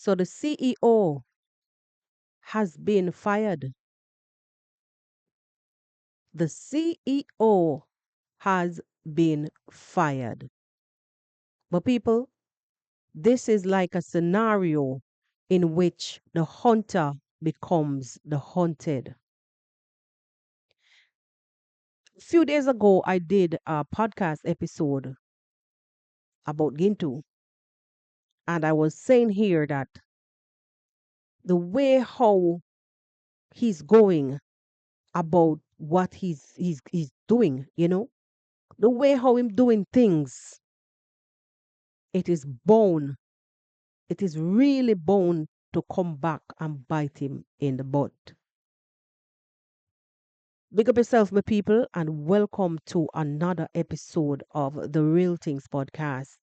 So the CEO has been fired. The CEO has been fired. But people, this is like a scenario in which the hunter becomes the hunted. A few days ago, I did a podcast episode about Gintu, and I was saying here that the way how he's going about what he's doing, the way how him doing things, it is bound, it is really bound to come back and bite him in the butt. Big up yourself, my people, and welcome to another episode of the Real Things podcast.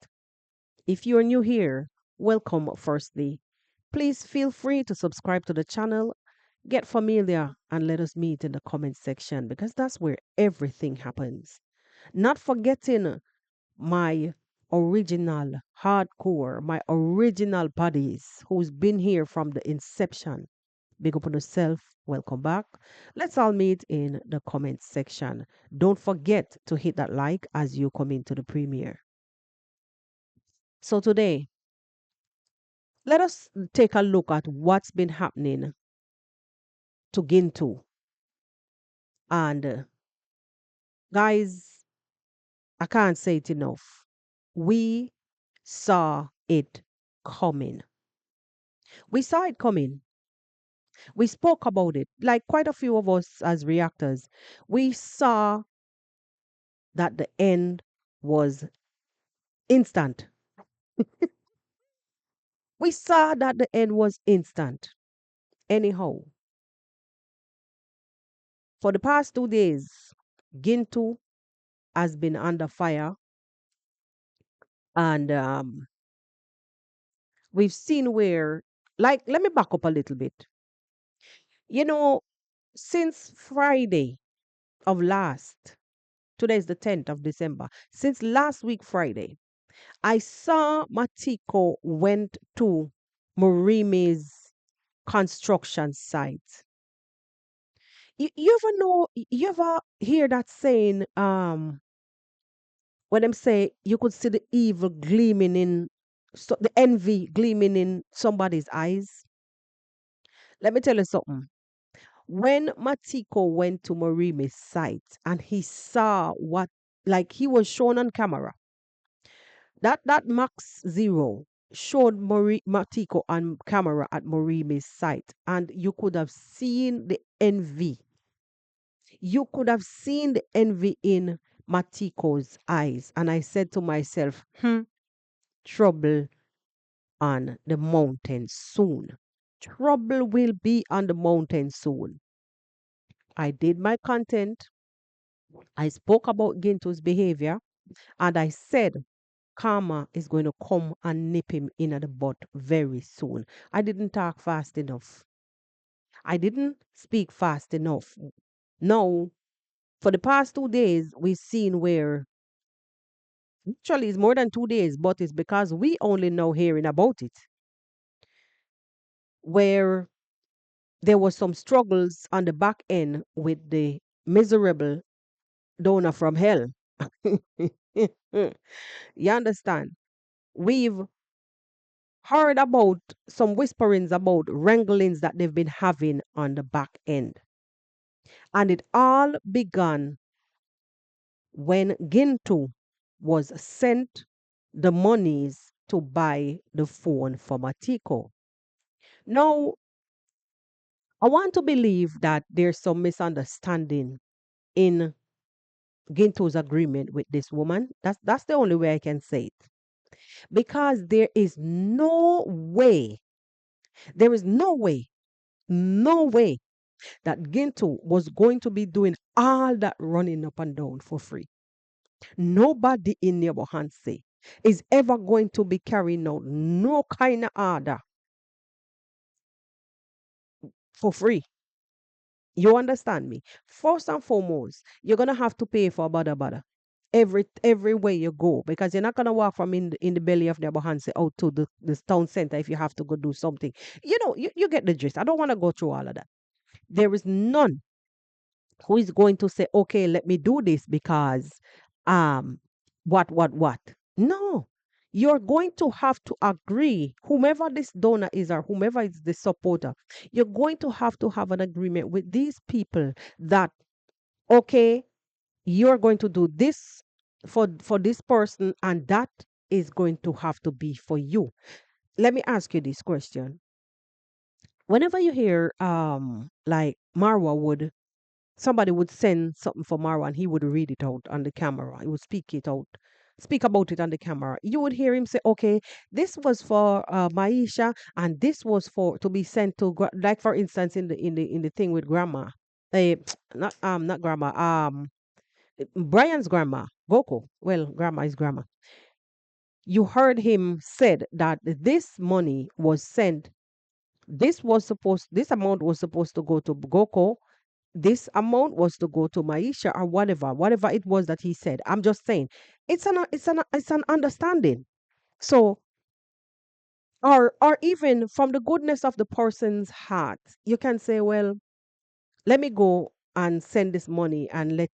If you're new here, welcome firstly. Please feel free to subscribe to the channel, get familiar, and let us meet in the comment section because that's where everything happens. Not forgetting my original hardcore, my original buddies who's been here from the inception. Big up on yourself. Welcome back. Let's all meet in the comment section. Don't forget to hit that like as you come into the premiere. So today, let us take a look at what's been happening to Gintu. And guys, I can't say it enough. We saw it coming. We saw it coming. We spoke about it. Like quite a few of us as reactors, we saw that the end was instant. We saw that the end was instant. Anyhow, for the past 2 days, Gintu has been under fire, and we've seen where, like, let me back up a little bit. You know, since Friday of last, today is the 10th of December, since last week, Friday, I saw Matiko went to Morimi's construction site. You ever know, you ever hear that saying, when them say you could see the evil gleaming in, so the envy gleaming in somebody's eyes? Let me tell you something. When Matiko went to Morimi's site and he saw what, like he was shown on camera, that Max Zero showed Matiko on camera at Morimi's site, and you could have seen the envy. You could have seen the envy in Matiko's eyes. And I said to myself, trouble on the mountain soon. Trouble will be on the mountain soon. I did my content. I spoke about Ginto's behavior, and I said karma is going to come and nip him in at the butt very soon. I didn't talk fast enough. I didn't speak fast enough. No, for the past 2 days, we've seen where actually it's more than 2 days, but it's because we only know hearing about it, where there was some struggles on the back end with the miserable donor from hell. You understand? We've heard about some whisperings about wranglings that they've been having on the back end. And it all began when Gintu was sent the monies to buy the phone for Matiko. Now, I want to believe that there's some misunderstanding in Ginto's agreement with this woman. That's the only way I can say it. Because there is no way that Ginto was going to be doing all that running up and down for free. Nobody in Neighborhanse is ever going to be carrying out no kind of order for free. You understand me? First and foremost, you're gonna have to pay for bada bada. every way you go, because you're not gonna walk from in the belly of Nebuchadnezzar out to the town center if you have to go do something. You get the gist. I don't want to go through all of that. There is none who is going to say, okay, let me do this because um what. No. You're going to have to agree, whomever this donor is or whomever is the supporter, you're going to have an agreement with these people that, okay, you're going to do this for this person, and that is going to have to be for you. Let me ask you this question. Whenever you hear like Marwa would somebody would send something for Marwa and he would read it out on the camera. He would speak about it on the camera. You would hear him say, okay, this was for Maisha, and this was for to be sent to like for instance in the thing with grandma. Eh, not grandma. Brian's grandma, Goko. Well, grandma is grandma. You heard him said that this money was sent. This amount was supposed to go to Goko. This amount was to go to Maisha or whatever it was that he said. I'm just saying, it's an understanding. So, or even from the goodness of the person's heart, you can say, well, let me go and send this money and let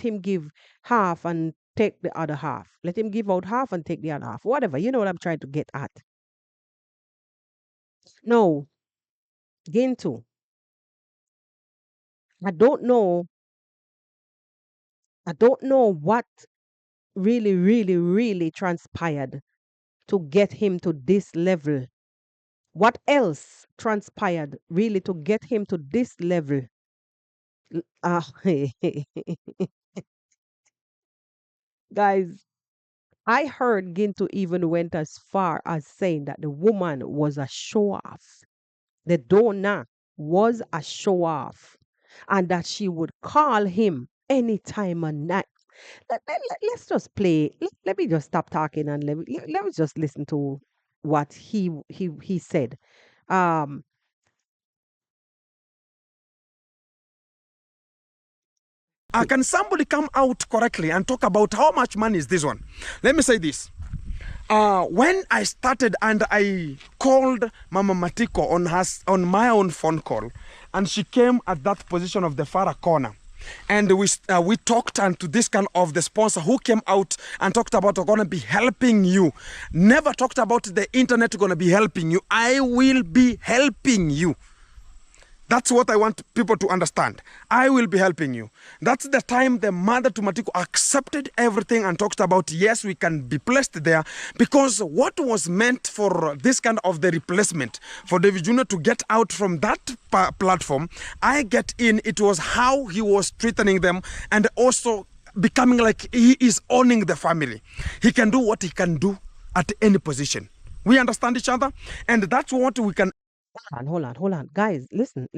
him give half and take the other half. Let him give out half and take the other half. Whatever. You know what I'm trying to get at. No, Gintu. I don't know. I don't know what really transpired to get him to this level. What else transpired really to get him to this level? Ah, guys, I heard Ginto even went as far as saying that the woman was a show off. The donor was a show off. And that she would call him anytime of night. Let's just play. Let me just stop talking and let me just listen to what he said. Um, Can somebody come out correctly and talk about how much money is this one? Let me say this. When I started and I called Mama Matiko on my own phone call, and she came at that position of the far corner, and we talked and to this kind of the sponsor who came out and talked about going to be helping you. Never talked about the internet going to be helping you. I will be helping you. That's what I want people to understand. I will be helping you. That's the time the mother to Matiko accepted everything and talked about, yes, we can be placed there, because what was meant for this kind of the replacement for David Jr. to get out from that platform, I get in, it was how he was treating them and also becoming like he is owning the family. He can do what he can do at any position. We understand each other, and that's what we can. hold on. Guys, listen.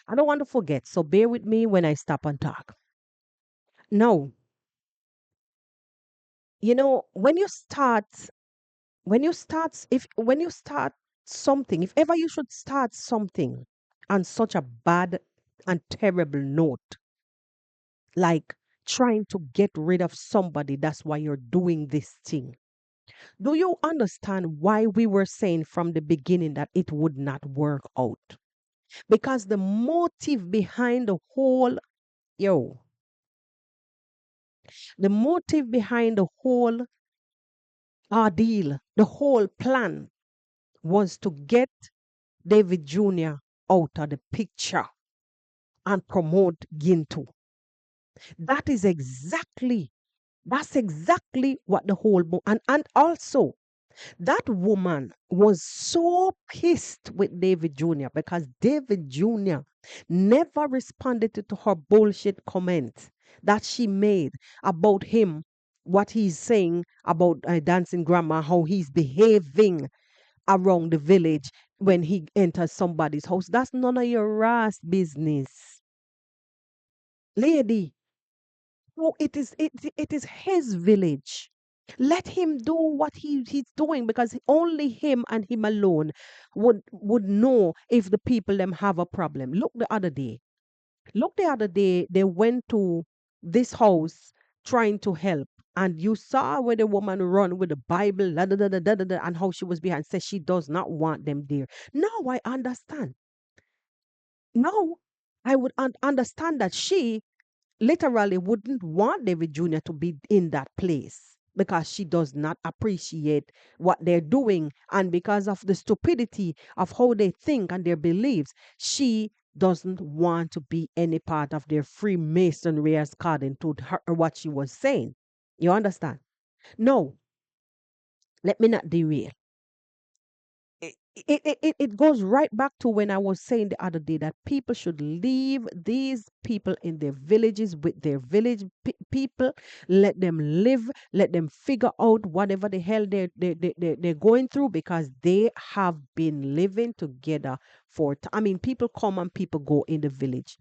I don't want to forget, so bear with me when I stop and talk. No, when you start something, if ever you should start something on such a bad and terrible note, like trying to get rid of somebody, that's why you're doing this thing. Do you understand why we were saying from the beginning that it would not work out? Because the motive behind the whole, yo, the motive behind the whole ordeal, the whole plan was to get David Jr. out of the picture and promote Gintu. That is that's exactly what the whole and also that woman was so pissed with David Jr. because David Jr. never responded to her bullshit comments that she made about him, what he's saying about dancing grandma, how he's behaving around the village when he enters somebody's house. That's none of your ass business. Lady, no, it is his village. Let him do what he's doing, because only him and him alone would know if the people them have a problem. Look the other day. They went to this house trying to help. And you saw where the woman run with the Bible, da, da, da, da, da, da, da, and how she was behind, says she does not want them there. Now I understand. Now I would understand that she literally wouldn't want David Jr. to be in that place because she does not appreciate what they're doing. And because of the stupidity of how they think and their beliefs, she doesn't want to be any part of their Freemasonry, as according to her, what she was saying. You understand? No, let me not derail. It goes right back to when I was saying the other day that people should leave these people in their villages with their village people. Let them live, let them figure out whatever the hell they're going through, because they have been living together for I mean, people come and people go in the village,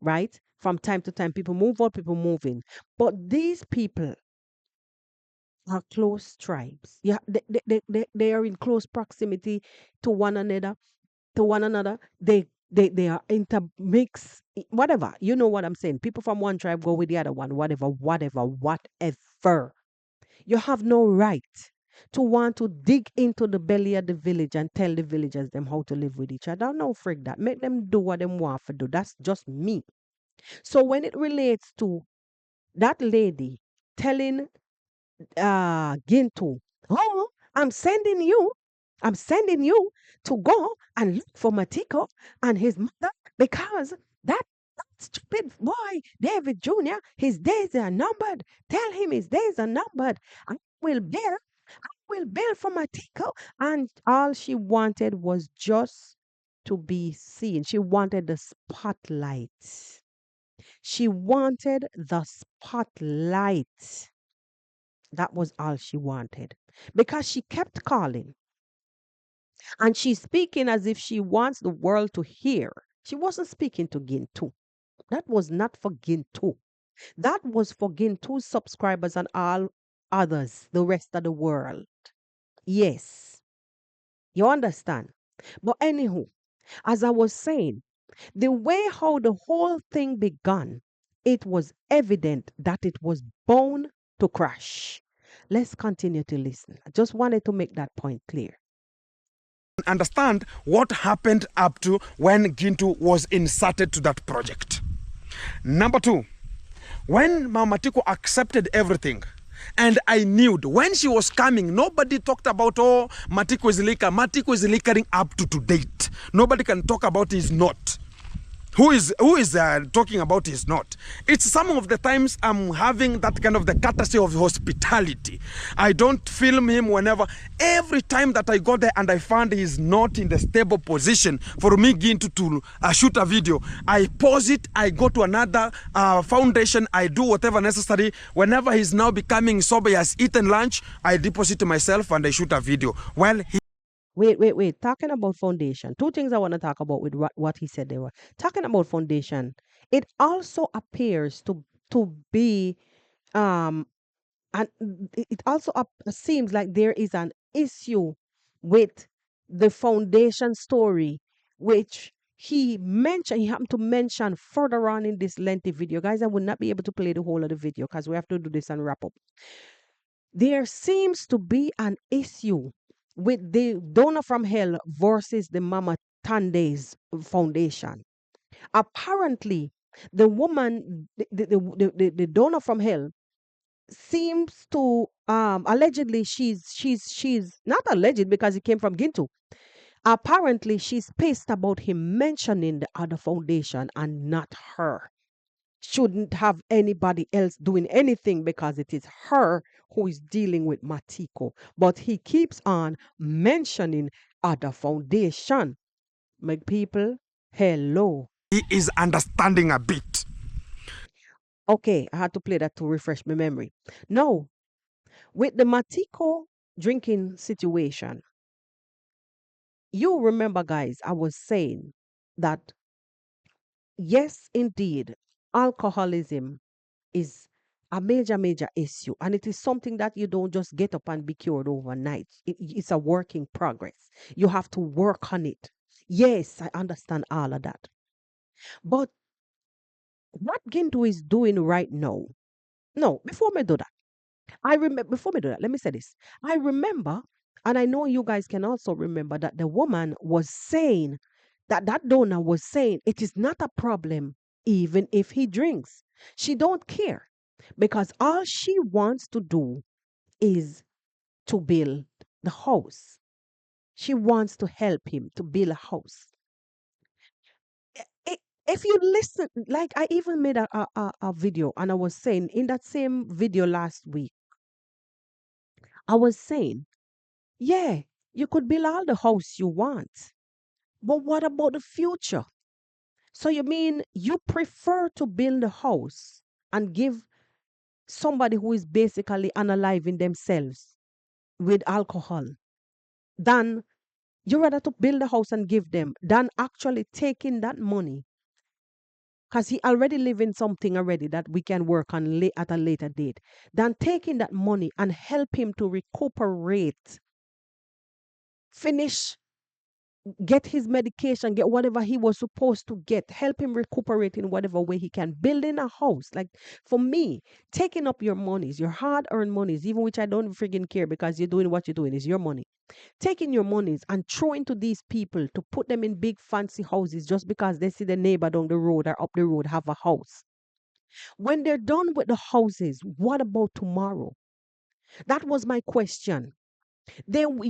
right? From time to time, people move out, people move in. But these people are close tribes. Yeah, they are in close proximity to one another, They are intermixed, whatever. You know what I'm saying? People from one tribe go with the other one, whatever. You have no right to want to dig into the belly of the village and tell the villagers them how to live with each other. No, freak that. Make them do what them want to do. That's just me. So when it relates to that lady telling Gintu, oh, I'm sending you, I'm sending you to go and look for Matiko and his mother, because that stupid boy, David Jr., his days are numbered. Tell him his days are numbered. I will build for Matiko. And all she wanted was just to be seen. She wanted the spotlight. She wanted the spotlight. That was all she wanted. Because she kept calling and she's speaking as if she wants the world to hear. She wasn't speaking to Gintu. That was not for Gintu. That was for Gintu's subscribers and all others, the rest of the world. Yes, you understand. But anywho, as I was saying, the way how the whole thing began, it was evident that it was bound to crash. Let's continue to listen. I just wanted to make that point clear. Understand what happened up to when Gintu was inserted to that project. Number two, when Mama Tiko accepted everything, and I knew when she was coming, nobody talked about, oh, Matiko is liquor. Matiko is liquoring up to date. Nobody can talk about his not. Who is talking about is not. It's some of the times I'm having that kind of the courtesy of hospitality. I don't film him whenever. Every time that I go there and I find he's not in the stable position for me to shoot a video, I pause it, I go to another foundation, I do whatever necessary. Whenever he's now becoming sober, he has eaten lunch, I deposit myself and I shoot a video. Well, Wait. Talking about foundation. Two things I want to talk about with what he said there were. Talking about foundation, it also appears to be um and it also seems like there is an issue with the foundation story, which he happened to mention further on in this lengthy video. Guys, I would not be able to play the whole of the video because we have to do this and wrap up. There seems to be an issue with the donor from hell versus the Mama Tande's foundation. Apparently, the woman, the donor from hell, seems to allegedly she's not alleged because it came from Gintu. Apparently, she's pissed about him mentioning the other foundation and not her. Shouldn't have anybody else doing anything because it is her who is dealing with Matiko. But he keeps on mentioning other foundation. My people, hello. he is understanding a bit. Okay, I had to play that to refresh my memory. No, with the Matiko drinking situation, you remember, guys, I was saying that yes, indeed, alcoholism is a major issue, and it is something that you don't just get up and be cured overnight. It's a work in progress. You have to work on it. Yes, I understand all of that. But what Gintu is doing right now, No, before me do that. I remember before me do that, let me say this. I remember, and I know you guys can also remember that the woman was saying that donor was saying it is not a problem even if he drinks. She don't care because all she wants to do is to build the house. She wants to help him to build a house. I- If you listen, like I even made a video and I was saying in that same video last week, I was saying, yeah, you could build all the house you want, but what about the future? So you mean you prefer to build a house and give somebody who is basically unaliving themselves with alcohol than you rather to build a house and give them than actually taking that money because he already living something already that we can work on at a later date than taking that money and help him to recuperate, finish, get his medication, get whatever he was supposed to get, help him recuperate in whatever way he can, building a house. Like for me, taking up your monies, your hard-earned monies, even which I don't friggin' care because you're doing what you're doing is your money. Taking your monies and throwing to these people to put them in big fancy houses just because they see the neighbor down the road or up the road have a house. When they're done with the houses, what about tomorrow? That was my question.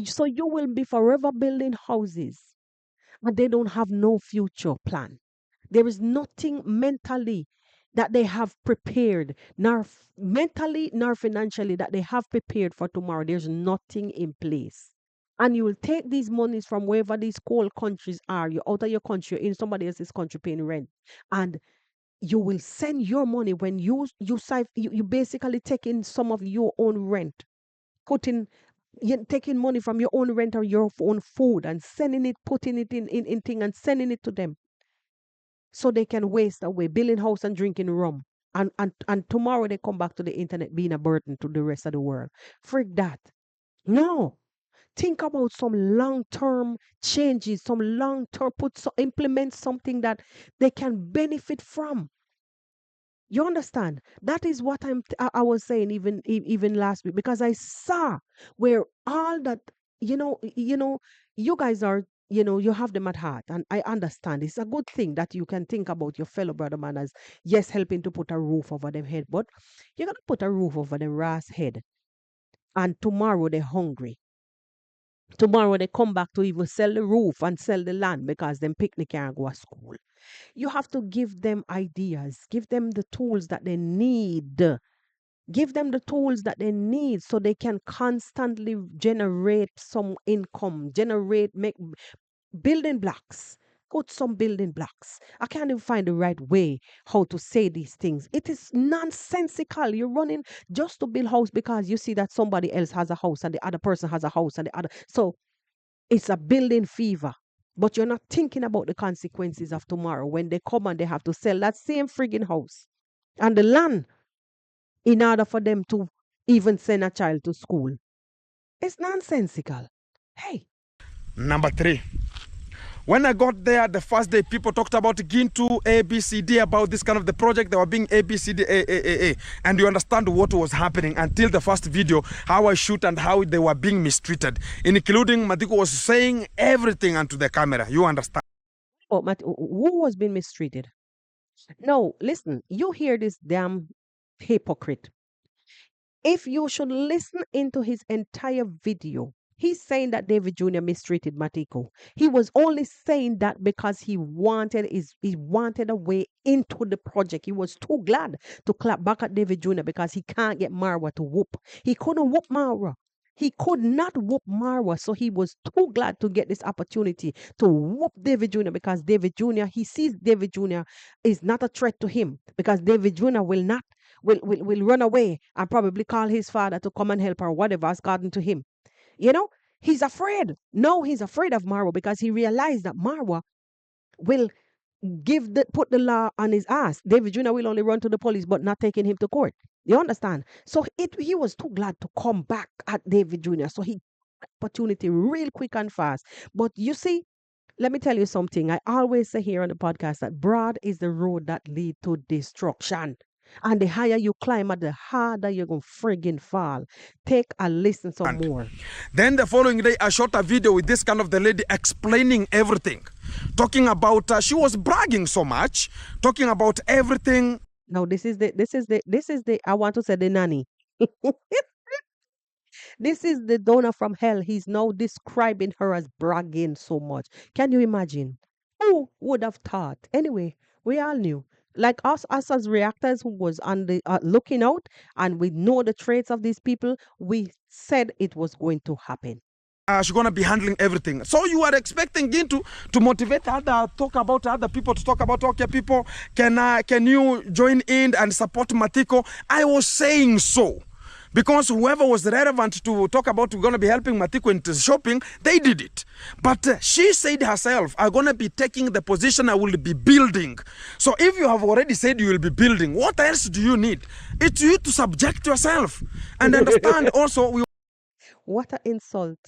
So you will be forever building houses and they don't have no future plan. There is nothing mentally that they have prepared, nor mentally nor financially that they have prepared for tomorrow. There's nothing in place. And you will take these monies from wherever these cold countries are. You're out of your country, you're in somebody else's country paying rent. And you will send your money when you basically taking some of your own rent, putting you taking money from your own rent or your own food and sending it, putting it in thing and sending it to them so they can waste away, building house and drinking rum. And tomorrow they come back to the internet being a burden to the rest of the world. Freak that. No. Think about some long-term changes, some long-term implement something that they can benefit from. You understand? That is what I was saying even last week because I saw where all that you guys are you have them at heart and I understand it's a good thing that you can think about your fellow brother man as yes helping to put a roof over them head, but you're gonna put a roof over them ass head and tomorrow they're hungry. Tomorrow they come back to even sell the roof and sell the land because them picnic can't go to school. You have to give them ideas, give them the tools that they need. Give them the tools that they need so they can constantly generate some income, generate, make building blocks. Put some building blocks. I can't even find the right way how to say these things. It is nonsensical. You're running just to build house because you see that somebody else has a house and the other person has a house and the other. So it's a building fever. But you're not thinking about the consequences of tomorrow when they come and they have to sell that same frigging house and the land in order for them to even send a child to school. It's nonsensical. Hey, Number three, when I got there the first day, people talked about Gintu, A, B, C, D, about this kind of the project. They were being A, B, C, D, A. And you understand what was happening until the first video, how I shoot and how they were being mistreated, including Matiko was saying everything onto the camera. You understand? oh, who was being mistreated? No, listen, you hear this damn hypocrite. If you should listen into his entire video, he's saying that David Jr. mistreated Matiko. He was only saying that because he wanted a way into the project. He was too glad to clap back at David Jr. because he can't get Marwa to whoop. He couldn't whoop Marwa. He could not whoop Marwa, so he was too glad to get this opportunity to whoop David Jr. because David Jr. he sees David Jr. is not a threat to him because David Jr. will run away and probably call his father to come and help or whatever has gotten to him. You know, he's afraid. No, he's afraid of Marwa because he realized that Marwa will put the law on his ass. David Jr. will only run to the police but not taking him to court. You understand? So he was too glad to come back at David Jr. So he opportunity real quick and fast. But you see, let me tell you something. I always say here on the podcast that broad is the road that lead to destruction. And the higher you climb, the harder you're going to friggin' fall. Take a listen some more. Then the following day, I shot a video with this kind of the lady explaining everything, talking about she was bragging so much, talking about everything. Now this is the I want to say the nanny. This is the donor from hell. He's now describing her as bragging so much. Can you imagine? Who would have thought? Anyway, we all knew. Like us as reactors who was on the looking out, and we know the traits of these people, we said it was going to happen. She's gonna be handling everything. So you are expecting Gintu to motivate talk about other people, to talk about, okay, people, can you join in and support Matiko? I was saying so. Because whoever was relevant to talk about we're going to be helping Matiko into shopping, they did it. But she said herself, I'm going to be taking the position I will be building. So if you have already said you will be building, what else do you need? It's you to subject yourself. And understand also... What an insult.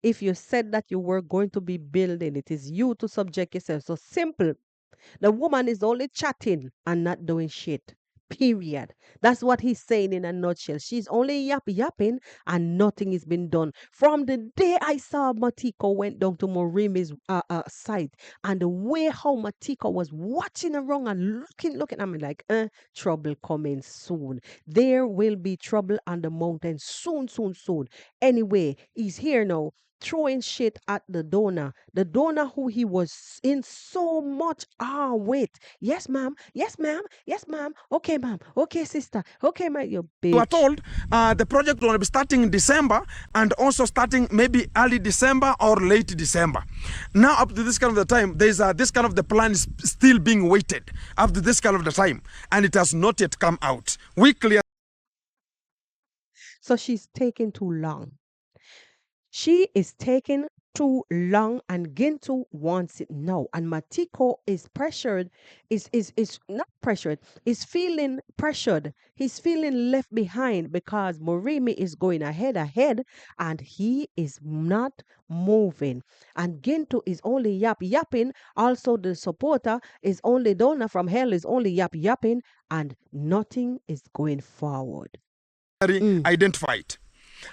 If you said that you were going to be building, it is you to subject yourself. So simple. The woman is only chatting and not doing shit. Period. That's what he's saying in a nutshell. She's only yapping and nothing is been done. From the day I saw Matiko went down to Morimi's site, and the way how Matiko was watching around and looking at me like, trouble coming soon. There will be trouble on the mountain soon, soon, soon. Anyway, he's here now throwing shit at the donor. The donor who he was in so much with. Yes, ma'am. Yes, ma'am. Yes, ma'am. Okay, ma'am. Okay, sister. Okay, ma'am. You bitch. You are told the project will be starting in December and also starting maybe early December or late December. Now, up to this kind of the time, there's this kind of the plan is still being waited up to this kind of the time, and it has not yet come out. We clear. So she's taking too long. She is taking too long, and Gintu wants it now. And Matiko is pressured, is not pressured, is feeling pressured. He's feeling left behind because Morimi is going ahead, and he is not moving. And Gintu is only yapping. Also, the supporter is only Donna from hell is only yapping, and nothing is going forward. Identified.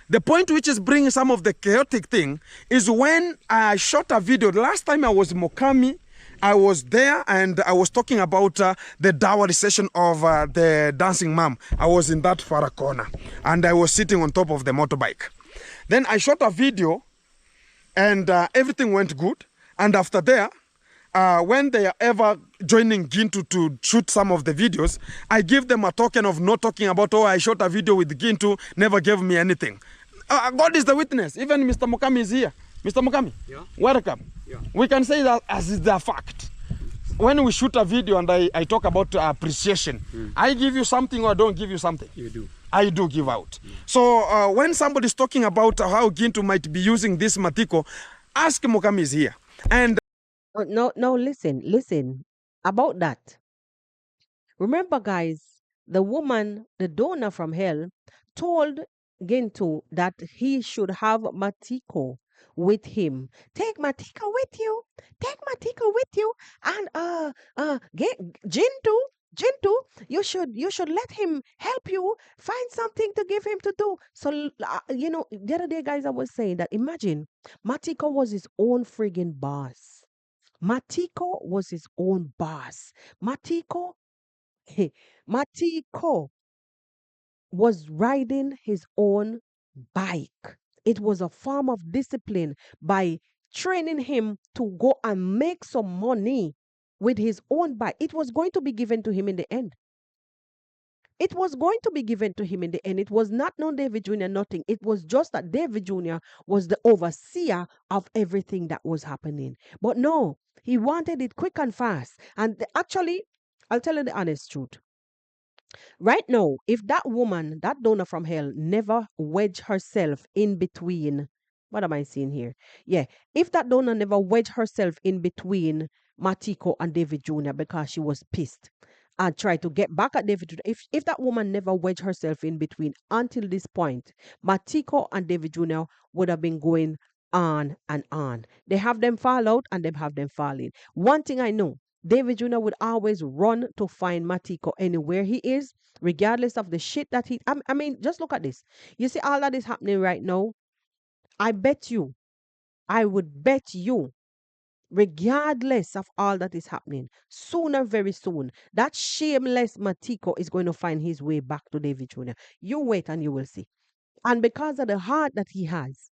The point which is bringing some of the chaotic thing is when I shot a video. The last time I was in Mokami, I was there and I was talking about the dowry session of the dancing mom. I was in that far corner and I was sitting on top of the motorbike. Then I shot a video and everything went good. And after there, when they are ever joining Gintu to shoot some of the videos, I give them a token of not talking about, oh, I shot a video with Gintu, never gave me anything. God is the witness. Even Mr. Mukami is here. Mr. Mukami, yeah. Welcome. Yeah. We can say that as is the fact. When we shoot a video and I talk about appreciation, I give you something or I don't give you something. You do. I do give out. So when somebody is talking about how Gintu might be using this Matiko, ask Mukami is here. And No, listen about that. Remember, guys, the woman, the donor from hell, told Gintu that he should have Matiko with him. Take Matiko with you. Take Matiko with you. And get Gintu, you should let him help you find something to give him to do. So the other day, guys, I was saying that imagine Matiko was his own friggin' boss. Matiko was his own boss. Matiko Matiko was riding his own bike. It was a form of discipline by training him to go and make some money with his own bike. It was going to be given to him in the end. It was going to be given to him in the end. It was not known David Jr. nothing. It was just that David Jr. was the overseer of everything that was happening. But no, he wanted it quick and fast. And actually, I'll tell you the honest truth. Right now, if that woman, that donor from hell, never wedged herself in between, what am I seeing here? Yeah, if that donor never wedged herself in between Matiko and David Jr. because she was pissed and tried to get back at David Jr., if that woman never wedged herself in between until this point, Matiko and David Jr. would have been going on and on. They have them fall out and they have them falling. One thing I know, David Jr. would always run to find Matiko anywhere he is, regardless of the shit that I mean, just look at this. You see all that is happening right now? I bet you, I would bet you, regardless of all that is happening, sooner, very soon, that shameless Matiko is going to find his way back to David Jr. You wait and you will see. And because of the heart that he has,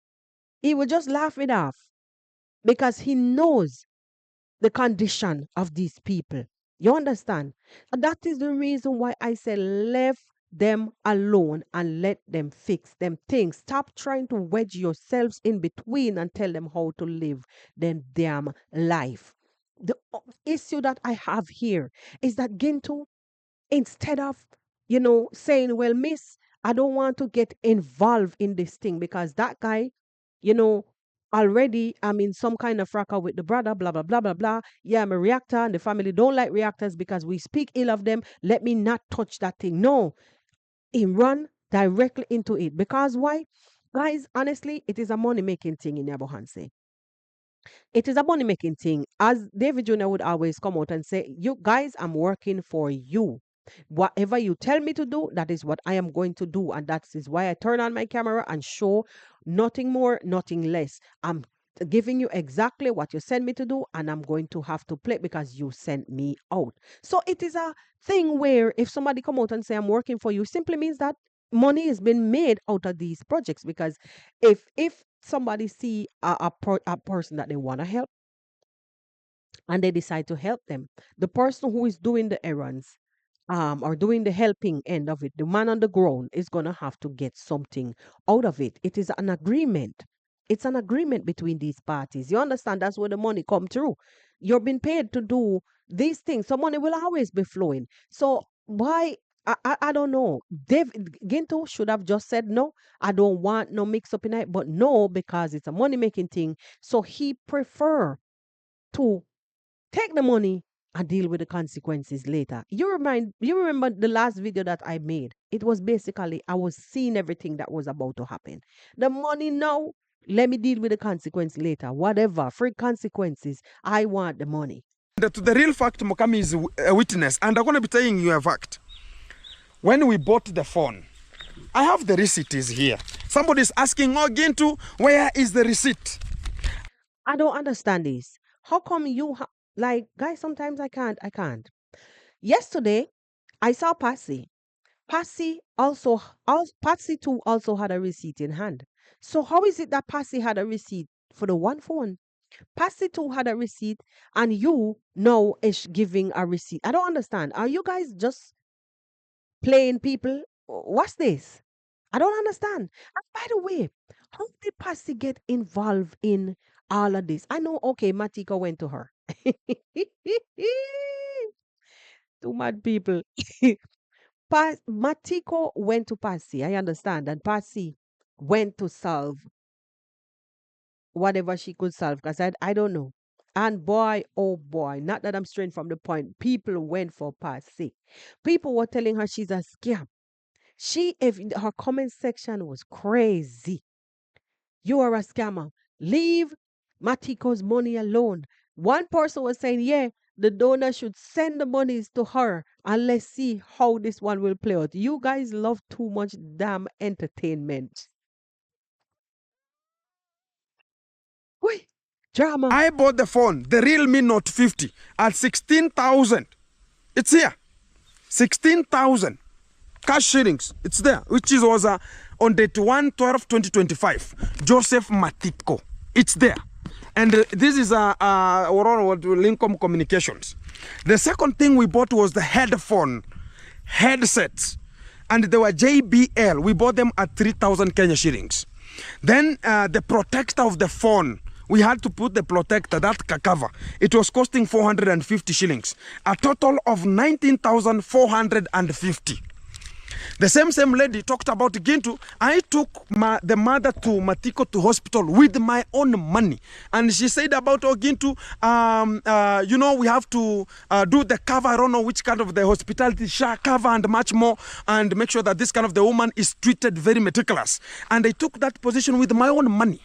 he will just laugh it off because he knows the condition of these people. You understand? And that is the reason why I say left them alone and let them fix them things. Stop trying to wedge yourselves in between and tell them how to live their damn life. The issue that I have here is that Gintu, instead of, saying, well, miss, I don't want to get involved in this thing because that guy, you know, already I'm in some kind of fracas with the brother, blah, blah, blah, blah, blah. Yeah, I'm a reactor and the family don't like reactors because we speak ill of them. Let me not touch that thing. No, he run directly into it. Because why? Guys, honestly, it is a money-making thing in Yabohanse. It is a money making thing. As David Jr. would always come out and say, you guys, I'm working for you. Whatever you tell me to do, that is what I am going to do. And that is why I turn on my camera and show nothing more, nothing less. I'm giving you exactly what you send me to do, and I'm going to have to play because you sent me out. So it is a thing where if somebody come out and say I'm working for you, simply means that money has been made out of these projects. Because if somebody see a person that they want to help and they decide to help them, the person who is doing the errands or doing the helping end of it, the man on the ground is gonna have to get something out of it. It is an agreement. It's an agreement between these parties. You understand? That's where the money come through. You're being paid to do these things, so money will always be flowing. So why? I don't know. Ginto should have just said no. I don't want no mix up in it, but no, because it's a money making thing. So he prefer to take the money and deal with the consequences later. You remember the last video that I made? It was basically I was seeing everything that was about to happen. The money now, let me deal with the consequence later. Whatever, free consequences. I want the money. To the real fact, Mokami is a witness, and I'm going to be telling you a fact. When we bought the phone, I have the receipt is here. Somebody's asking, oh, Gintu, where is the receipt? I don't understand this. How come you like, guys, sometimes I can't. Yesterday, I saw Passy. Passy too also had a receipt in hand. So how is it that Passy had a receipt for the one phone? Passy too had a receipt and you now is giving a receipt. I don't understand. Are you guys just playing people? What's this? I don't understand. And by the way, how did Passy get involved in all of this? I know, okay, Matiko went to her. Too mad people. Matiko went to Passy. I understand. And Passy went to solve whatever she could solve because I don't know. And boy, oh boy, not that I'm straying from the point. People went for Passy. People were telling her she's a scam. Her comment section was crazy. You are a scammer. Leave Matiko's money alone. One person was saying, yeah, the donor should send the monies to her and let's see how this one will play out. You guys love too much damn entertainment. Wait, drama. I bought the phone, the Realme Note 50, at 16,000. It's here. 16,000 cash shillings. It's there, which was on date 1/12/2025. Joseph Matiko. It's there. And this is Lincoln Communications. The second thing we bought was the headsets. And they were JBL. We bought them at 3,000 Kenya shillings. Then the protector of the phone. We had to put the protector, that cover. It was costing 450 shillings. A total of 19,450. The same lady talked about Gintu. I took the mother to Matiko to hospital with my own money. And she said about Gintu, we have to do the cover. I don't know which kind of the hospitality cover and much more. And make sure that this kind of the woman is treated very meticulous. And I took that position with my own money.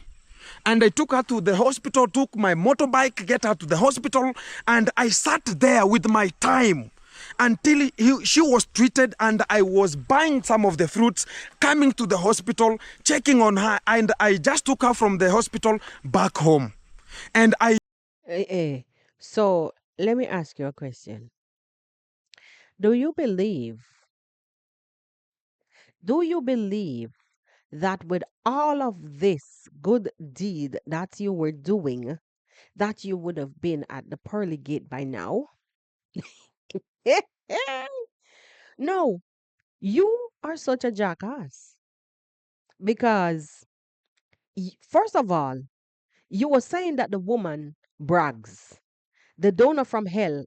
And I took her to the hospital, took my motorbike, get her to the hospital, and I sat there with my time until she was treated, and I was buying some of the fruits, coming to the hospital, checking on her, and I just took her from the hospital back home. And I So let me ask you a question. Do you believe, do you believe that with all of this good deed that you were doing, that you would have been at the pearly gate by now? No, you are such a jackass because, first of all, you were saying that the woman brags. The donor from hell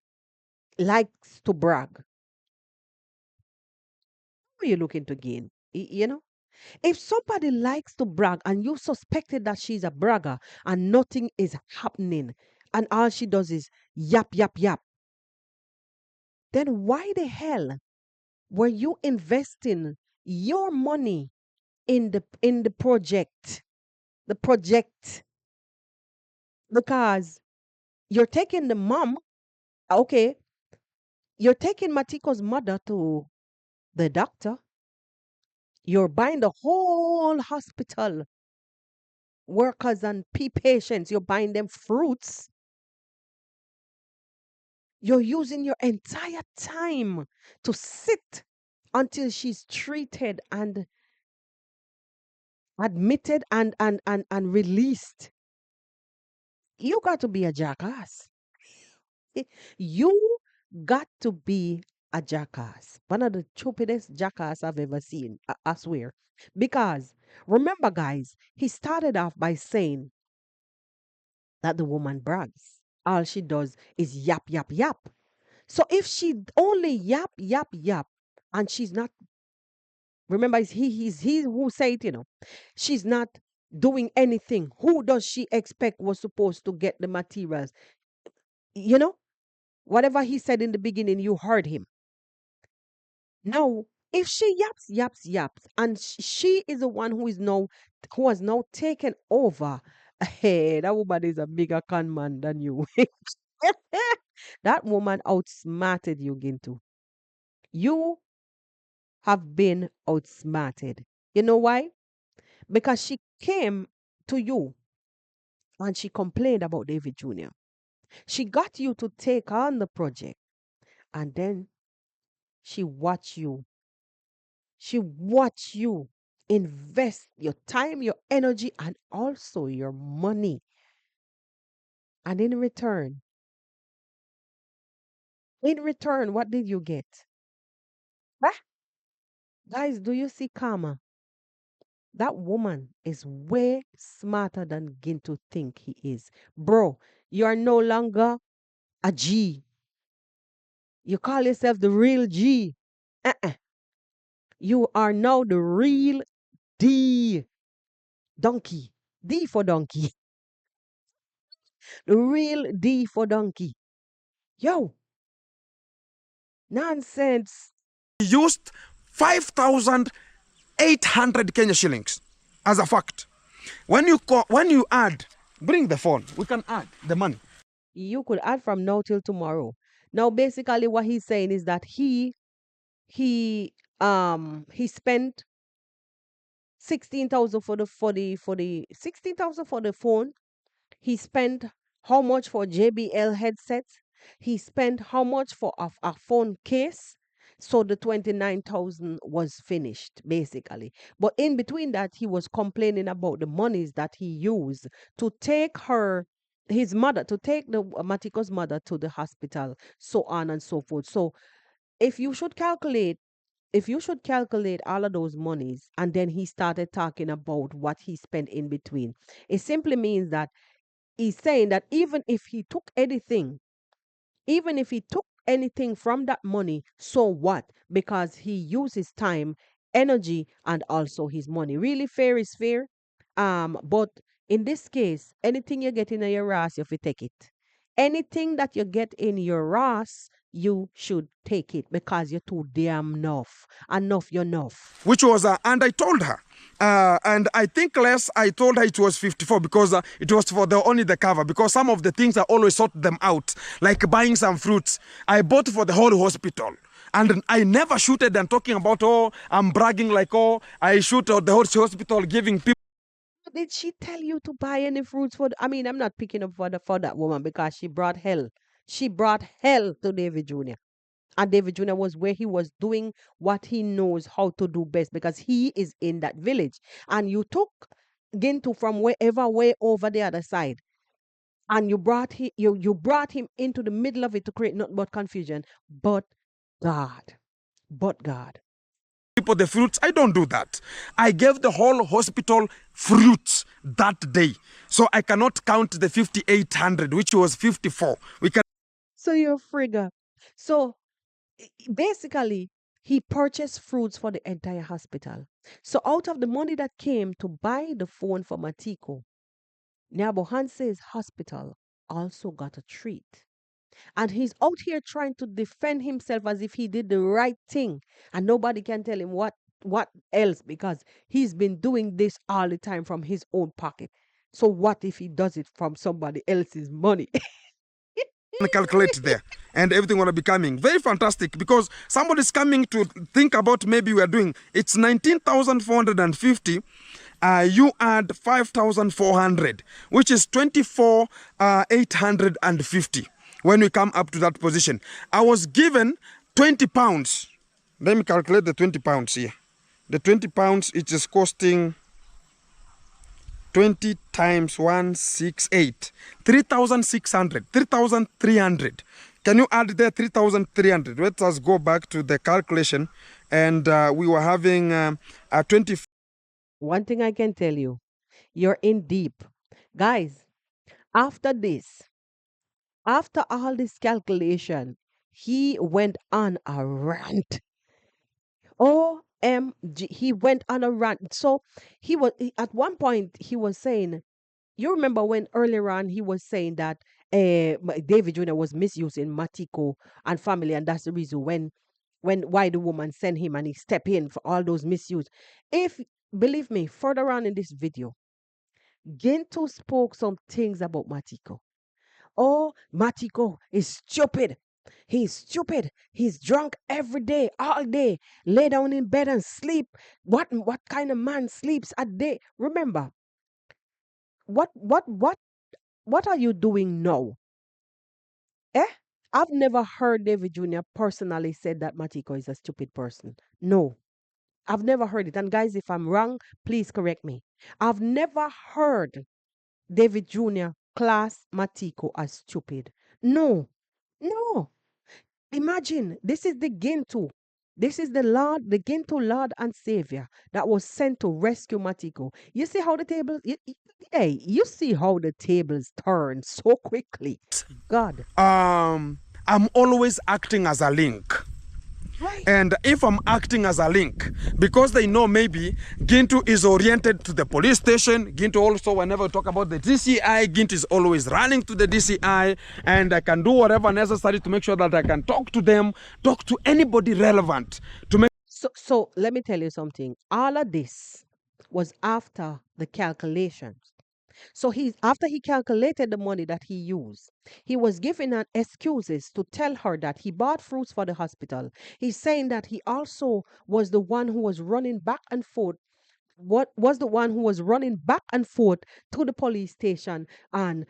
likes to brag. What are you looking to gain? You know? If somebody likes to brag and you suspected that she's a bragger and nothing is happening and all she does is yap, yap, yap, then why the hell were you investing your money in the project? The project. Because you're taking the mom, okay, you're taking Matiko's mother to the doctor. You're buying the whole hospital workers and patients. You're buying them fruits. You're using your entire time to sit until she's treated and admitted and released. You got to be a jackass. You got to be a jackass. One of the stupidest jackass I've ever seen. I swear. Because remember, guys, he started off by saying that the woman brags. All she does is yap, yap, yap. So if she only yap, yap, yap, and she's not, remember, he's he who said, she's not doing anything. Who does she expect was supposed to get the materials? You know, whatever he said in the beginning, you heard him. Now, if she yaps, yaps, yaps, and she is the one who has now taken over, hey, that woman is a bigger con man than you. That woman outsmarted you, Gintu. You have been outsmarted. You know why? Because she came to you and she complained about David Jr. She got you to take on the project and then she watched you. She watched you invest your time, your energy, and also your money. And in return, what did you get? Ah, guys, do you see karma? That woman is way smarter than Gintu think he is. Bro, you are no longer a G. You call yourself the real G. Uh-uh. You are now the real D. Donkey. D for donkey. The real D for donkey. Yo, nonsense. used 5,800 Kenya shillings as a fact. When you add, bring the phone, we can add the money. You could add from now till tomorrow. Now, basically, what he's saying is that he spent 16,000 for the 16,000 for the phone. He spent how much for JBL headsets? He spent how much for a phone case? So the 29,000 was finished, basically. But in between that, he was complaining about the monies that he used to take his mother, to take the Matiko's mother to the hospital, so on and so forth. So if you should calculate, if you should calculate all of those monies, and then he started talking about what he spent in between, it simply means that he's saying that even if he took anything from that money, so what? Because he used his time, energy, and also his money. Really, fair is fair. But in this case, anything you get in your ass, you have to take it. Anything that you get in your ass, you should take it because you're too damn enough. Enough, you're enough. which was, and I told her, and I think less, I told her it was 54 because it was for only the cover, because some of the things I always sort them out, like buying some fruits. I bought for the whole hospital. And I never shooted and talking about, oh, I'm bragging like, oh, I shoot at the whole hospital giving people. Did she tell you to buy any fruits for? I mean, I'm not picking up for that woman because she brought hell. She brought hell to David Jr. And David Jr. was where he was doing what he knows how to do best because he is in that village. And you took Gintu from wherever, way over the other side, and you brought him into the middle of it to create nothing but confusion. But God, but God. People the fruits. I don't do that. I gave the whole hospital fruits that day. So I cannot count the 5,800, which was 54. We can. So you're a frigga. So basically, he purchased fruits for the entire hospital. So out of the money that came to buy the phone for Matiko, Nyabo Hanse's hospital also got a treat. And he's out here trying to defend himself as if he did the right thing. And nobody can tell him what else because he's been doing this all the time from his own pocket. So what if he does it from somebody else's money? Calculate there, and everything will be coming very fantastic, because somebody's coming to think about maybe we are doing it's 19,450. You add 5,400, which is 24,850. When we come up to that position, I was given 20 pounds. Let me calculate the 20 pounds here. The 20 pounds, it is costing 20 times 168, 3,600, 3,300. Can you add there 3,300? Let us go back to the calculation. And we were having a 20. One thing I can tell you, you're in deep. Guys, after this, after all this calculation, he went on a rant. OMG, he went on a rant. So at one point he was saying, you remember when earlier on he was saying that David Jr. was misusing Matiko and family, and that's the reason when why the woman sent him and he stepped in for all those misuse. If believe me, further on in this video, Gintu spoke some things about Matiko. Oh, Matiko is stupid. He's stupid. He's drunk every day, all day. Lay down in bed and sleep. What kind of man sleeps a day? Remember, what what what what are you doing now? Eh? I've never heard David Jr. personally said that Matiko is a stupid person. No. I've never heard it. And guys, if I'm wrong, please correct me. I've never heard David Jr. class Matiko as stupid. No. No. Imagine, this is the Gintu. This is the Lord, the Gintu Lord and Savior that was sent to rescue Matiko. You see how the tables, hey, you see how the tables turn so quickly. God. I'm always acting as a link. Right. And if I'm acting as a link, because they know maybe Gintu is oriented to the police station, Gintu also, whenever we talk about the DCI, Gintu is always running to the DCI, and I can do whatever necessary to make sure that I can talk to them, talk to anybody relevant to make. So let me tell you something. All of this was after the calculations. So after he calculated the money that he used, he was giving her excuses to tell her that he bought fruits for the hospital. He's saying that he also was the one who was running back and forth. What was the one who was running back and forth to the police station and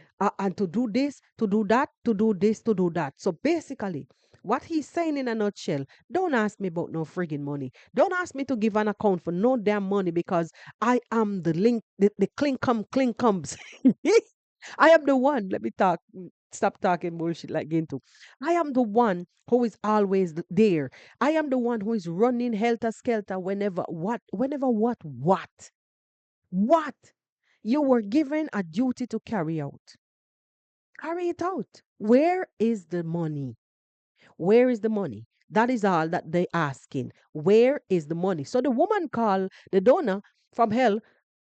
to do this, to do that, to do this, to do that. So basically, what he's saying in a nutshell, don't ask me about no friggin' money. Don't ask me to give an account for no damn money because I am the link, the clinkums. I am the one. Let me talk. Stop talking bullshit like Gintu. I am the one who is always there. I am the one who is running helter skelter what? You were given a duty to carry out. Carry it out. Where is the money? Where is the money? That is all that they asking. Where is the money? So the woman called the donor from hell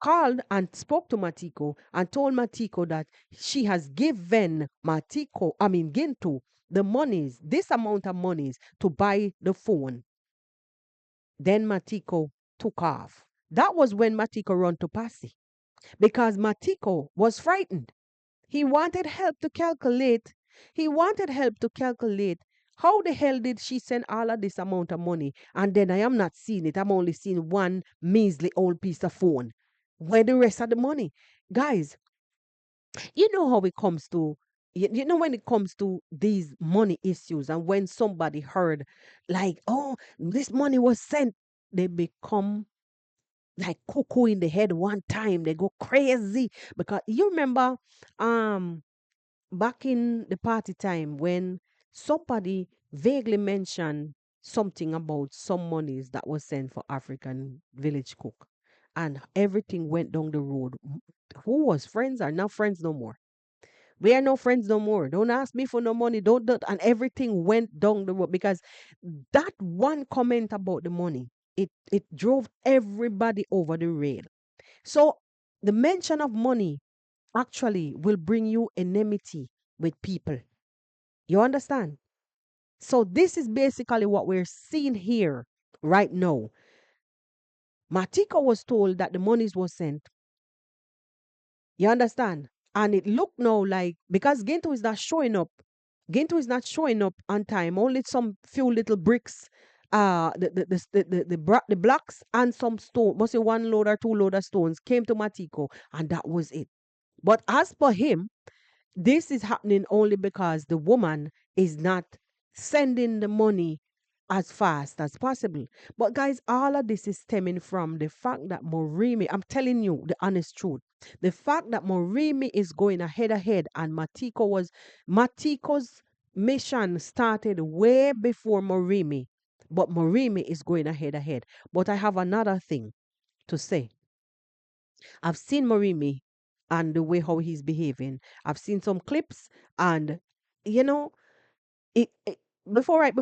called and spoke to Matiko and told Matiko that she has given Gintu, the monies, this amount of monies to buy the phone. Then Matiko took off. That was when Matiko run to Passy because Matiko was frightened. He wanted help to calculate. He wanted help to calculate how the hell did she send all of this amount of money? And then I am not seeing it. I'm only seeing one measly old piece of phone. Where the rest of the money? Guys, you know how it comes to you know when it comes to these money issues and when somebody heard like, oh, this money was sent, they become like cuckoo in the head one time. They go crazy because you remember back in the party time when somebody vaguely mentioned something about some monies that was sent for African village cook and everything went down the road. Who was friends are not friends no more. We are no friends no more. Don't ask me for no money. Don't. And everything went down the road because that one comment about the money, it drove everybody over the rail. So the mention of money actually will bring you enmity with people. You understand? So this is basically what we're seeing here right now. Matiko was told that the monies was sent. You understand? And it looked now like because Gintu is not showing up. Gintu is not showing up on time. Only some few little bricks, the blocks and some stone, must say one load or two load of stones came to Matiko, and that was it. But as per him, this is happening only because the woman is not sending the money as fast as possible. But guys, all of this is stemming from the fact that Morimi, I'm telling you the honest truth, the fact that Morimi is going ahead and Matiko's mission started way before Morimi, but Morimi is going ahead. But I have another thing to say. I've seen Morimi and the way how he's behaving. I've seen some clips, and you know, it before I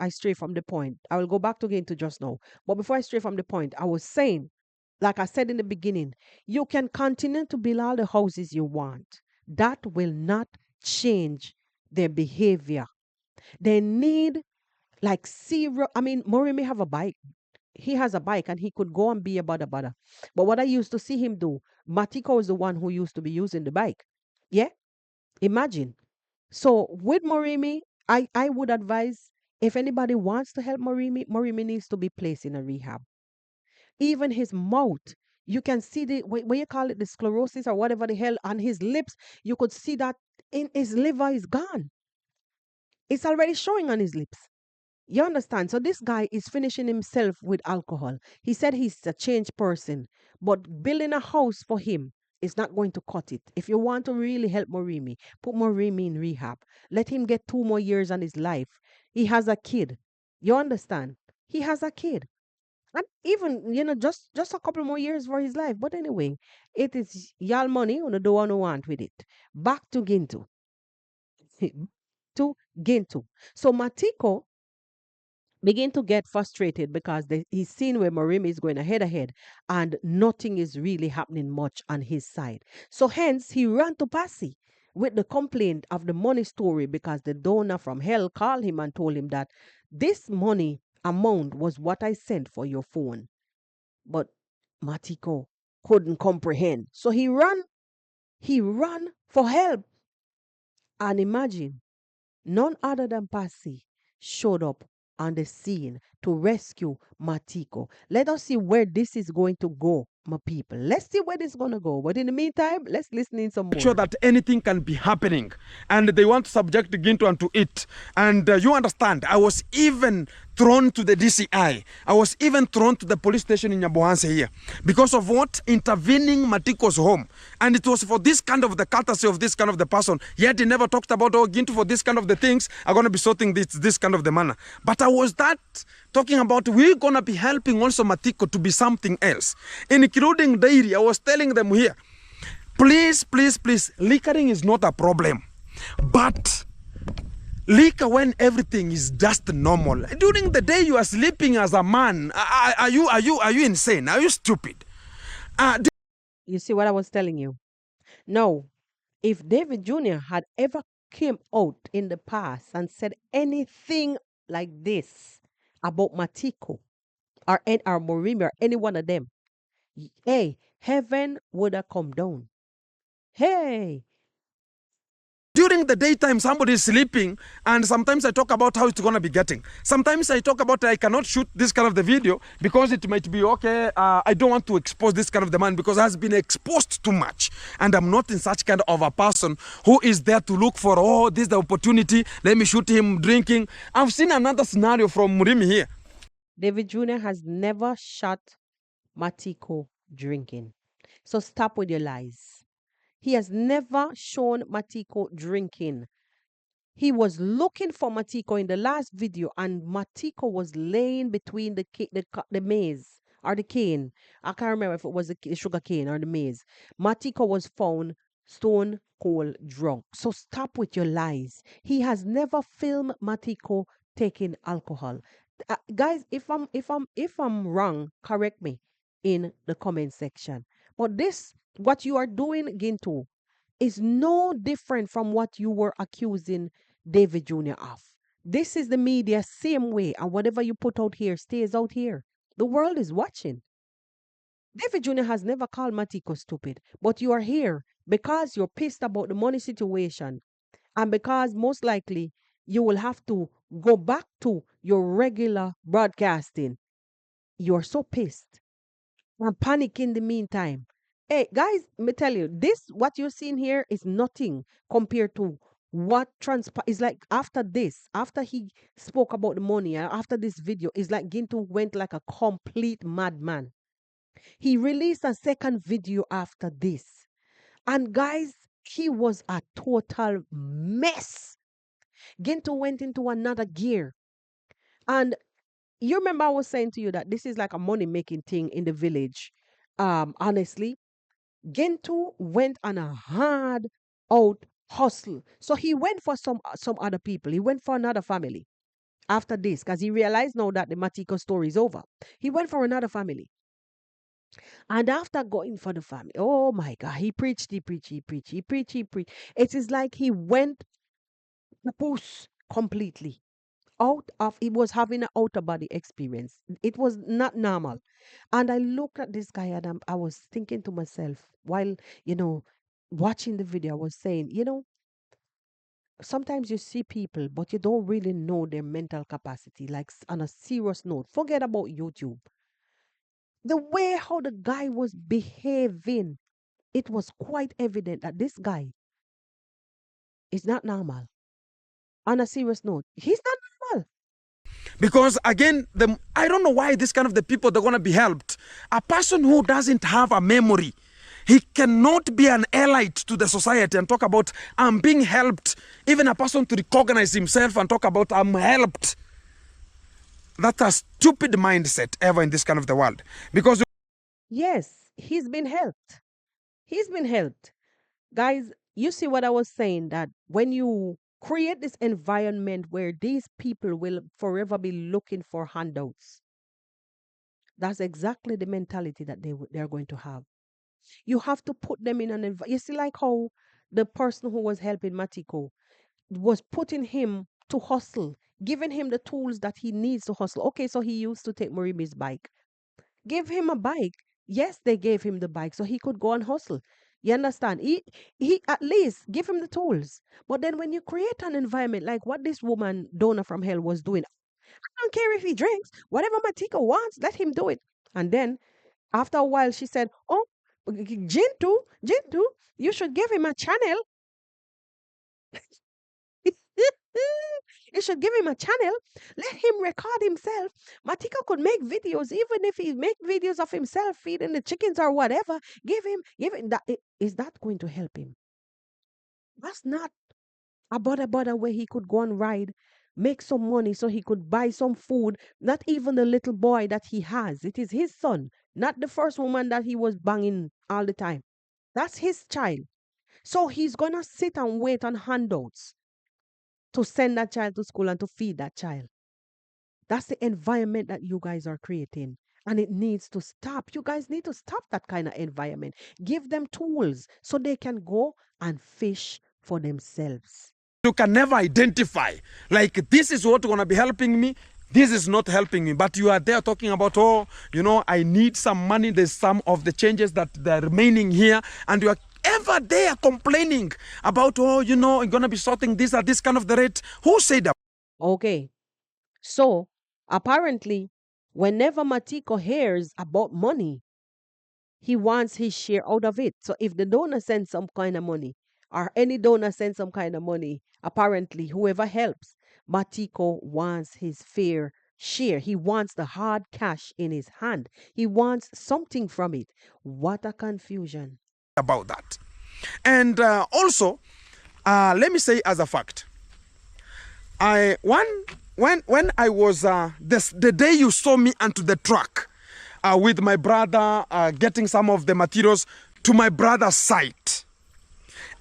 stray from the point, I will go back again to just now. But before I stray from the point, I was saying, like I said in the beginning, you can continue to build all the houses you want. That will not change their behavior. They need like zero. I mean, Morimi have a bike. He has a bike and he could go and be a bada. But what I used to see him do, Matiko is the one who used to be using the bike. Yeah? Imagine. So with Morimi, I would advise if anybody wants to help Morimi, Morimi needs to be placed in a rehab. Even his mouth, you can see what you call it, the sclerosis or whatever the hell on his lips, you could see that in his liver is gone. It's already showing on his lips. You understand? So this guy is finishing himself with alcohol. He said he's a changed person, but building a house for him is not going to cut it. If you want to really help Morimi, put Morimi in rehab. Let him get 2 more years on his life. He has a kid. You understand? He has a kid. And even, just a couple more years for his life. But anyway, it is y'all money on the do one want with it. Back to Gintu. to Gintu. So Matiko begin to get frustrated because he's seen where Morimi is going ahead and nothing is really happening much on his side. So hence he ran to Passy with the complaint of the money story because the donor from hell called him and told him that this money amount was what I sent for your phone. But Matiko couldn't comprehend. So he ran for help. And imagine, none other than Passy showed up on the scene to rescue Matiko. Let us see where this is going to go, my people. Let's see where this is going to go. But in the meantime, let's listen in some more. Sure that anything can be happening, and they want to subject Gintu unto it. And you understand, I was even thrown to the DCI. I was even thrown to the police station in Nyabohanse here because of what? Intervening Matiko's home. And it was for this kind of the courtesy of this kind of the person. Yet he never talked about, oh, Gintu, for this kind of the things are going to be sorting this kind of the manner. But I was that talking about we're going to be helping also Matiko to be something else, including dairy. I was telling them here, please, liquoring is not a problem. But liquor when everything is just normal. During the day you are sleeping as a man. Are you insane? Are you stupid? Uh, You see what I was telling you? No, if David Jr. had ever came out in the past and said anything like this about Matiko or Morimi or any one of them, hey, heaven would have come down. Hey, during the daytime, somebody is sleeping, and sometimes I talk about how it's going to be getting. Sometimes I talk about I cannot shoot this kind of the video because it might be okay. I don't want to expose this kind of the man because it has been exposed too much, and I'm not in such kind of a person who is there to look for, oh, this is the opportunity, let me shoot him drinking. I've seen another scenario from Murimi here. David Jr. has never shot Matiko drinking. So stop with your lies. He has never shown Matiko drinking. He was looking for Matiko in the last video, and Matiko was laying between the maize or the cane. I can't remember if it was the sugar cane or the maize. Matiko was found stone cold drunk. So stop with your lies. He has never filmed Matiko taking alcohol. Guys, if I'm wrong, correct me in the comment section. But this, what you are doing, Gintu, is no different from what you were accusing David Jr. of. This is the media same way, and whatever you put out here stays out here. The world is watching. David Jr. has never called Matiko stupid, but you are here because you're pissed about the money situation, and because most likely you will have to go back to your regular broadcasting. You're so pissed and panic in the meantime. Hey, guys, let me tell you, this, what you're seeing here is nothing compared to what transpired. It's like after this, after he spoke about the money, after this video, it's like Gintu went like a complete madman. He released a second video after this. And guys, he was a total mess. Gintu went into another gear. And you remember I was saying to you that this is like a money making thing in the village. Honestly, Gento went on a hard out hustle. So he went for some other people. He went for another family after this because he realized now that the Matiko story is over. He went for another family. And after going for the family, oh my God, he preached, he preached, he preached, he preached, he preached. It is like he went the push completely. He was having an outer body experience. It was not normal. And I looked at this guy and I was thinking to myself while, watching the video, I was saying, sometimes you see people, but you don't really know their mental capacity, like on a serious note. Forget about YouTube. The way how the guy was behaving, it was quite evident that this guy is not normal. On a serious note, he's not normal. Because again, I don't know why this kind of the people they're gonna be helped. A person who doesn't have a memory, he cannot be an elite to the society and talk about I'm being helped. Even a person to recognize himself and talk about I'm helped. That's a stupid mindset ever in this kind of the world. Because Yes, he's been helped. He's been helped. Guys, you see what I was saying, that when you create this environment where these people will forever be looking for handouts, that's exactly the mentality that they're going to have. You have to put them in an environment. You see, like how the person who was helping Matiko was putting him to hustle, giving him the tools that he needs to hustle. Okay, so he used to take Morimi's bike. Give him a bike. Yes, they gave him the bike so he could go and hustle. You understand? He at least give him the tools. But then when you create an environment like what this woman Donna from hell was doing, I don't care if he drinks, whatever Matika wants, let him do it. And then after a while she said, "Oh, Gintu, you should give him a channel." You should give him a channel. Let him record himself. Matika could make videos, even if he make videos of himself feeding the chickens or whatever. Give him that. Is that going to help him? That's not a bother where he could go and ride, make some money so he could buy some food. Not even the little boy that he has. It is his son, not the first woman that he was banging all the time. That's his child. So he's gonna sit and wait on handouts to send that child to school and to feed that child. That's the environment that you guys are creating. And it needs to stop. You guys need to stop that kind of environment. Give them tools so they can go and fish for themselves. You can never identify, like, this is what going to be helping me, this is not helping me. But you are there talking about, oh, I need some money, there's some of the changes that they're remaining here, and you are ever there complaining about, oh, you're going to be sorting this at this kind of the rate. Who said that? Okay. So apparently, whenever Matiko hears about money, he wants his share out of it. So if the donor sends some kind of money, or any donor sends some kind of money, apparently whoever helps, Matiko wants his fair share. He wants the hard cash in his hand. He wants something from it. What a confusion. About that. And also, let me say as a fact, when I was the day you saw me onto the truck with my brother getting some of the materials to my brother's site,